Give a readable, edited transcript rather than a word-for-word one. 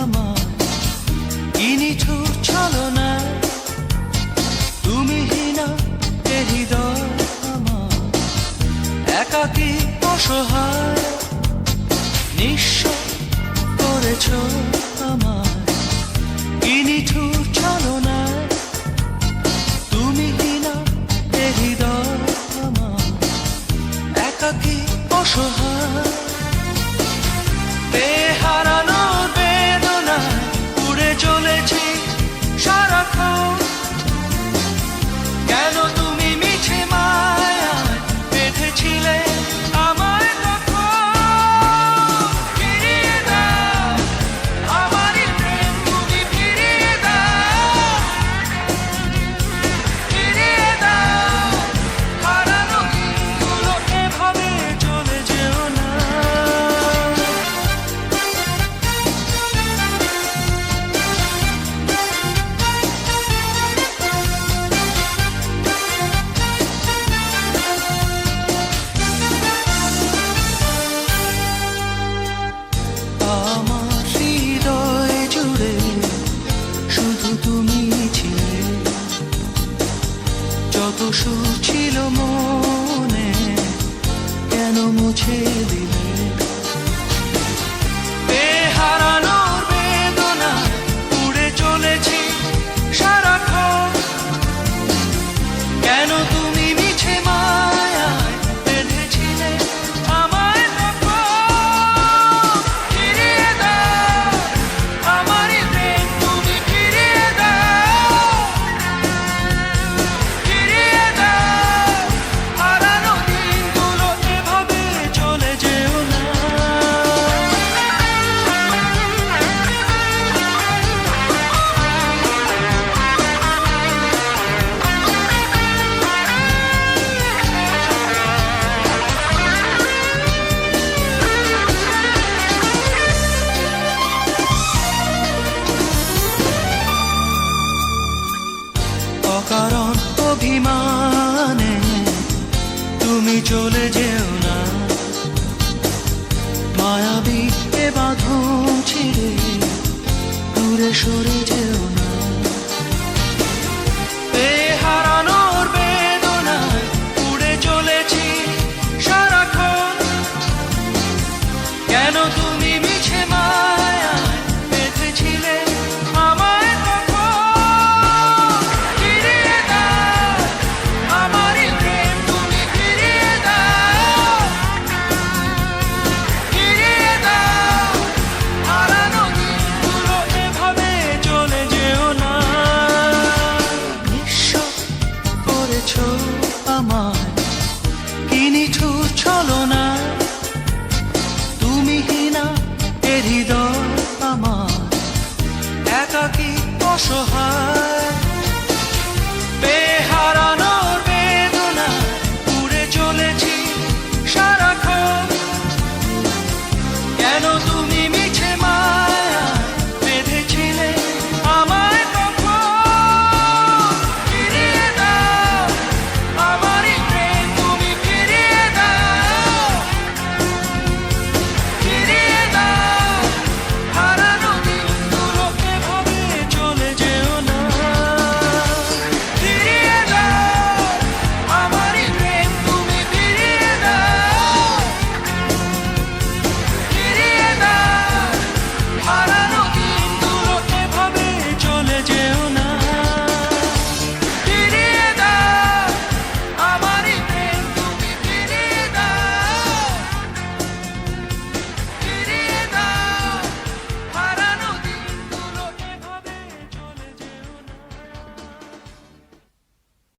আমার কি নিঠুর ছলনা, তুমি হীনা এ হৃদয় আমার একাকী অসহায়, নিঃস্ব করেছ আমার কি নিঠুর ছলনা, তুমি হীনা এ হৃদয় আমার একাকী অসহায়। হারানোর বেদনায় উড়ে চলেছি সারাক্ষণ, কেন তুমি মিছে মায়ায় বেঁধেছিলে আমায় তখন। ফিরিয়ে দাও আমারই প্রেম, তুমি ফিরিয়ে দাও, ফিরিয়ে দাও হারানো দিনগুলো, এভাবে চলে যেও না। যত সুর ছিল মনে কেন মুছে দিলে, হারানোর বেদনা উড়ে চলেছি সারাক্ষণ, কেন তুমি মিছে মায়ায় বেঁধেছিলে আমায় তখন। ফিরিয়ে দাও আমারই প্রেম, তুমি ফিরিয়ে দাও, ফিরিয়ে দাও হারানো দিনগুলো, এভাবে চলে যেও না। অকারণ অভিমানে তুমি চলে যেও না, মায়াবী এ বাঁধন ছিঁড়ে দূরে সরে যেও না। হারানোর বেদনায় উড়ে চলেছি সারাক্ষণ, কেন তুমি মিছে মায়ায় বেঁধেছিলে আমায় তখন। ফিরিয়ে দাও আমারই প্রেম, তুমি ফিরিয়ে দাও, ফিরিয়ে দাও হারানো দিনগুলো, এভাবে চলে যেও না। নিঃস্ব করেছ আমায় কি নিঠুর ছলনা, তুমি হীনা এ হৃদয় আমার একাকী অসহায়, হারানোর বেদনা উড়ে চলেছি সারাক্ষণ, কেন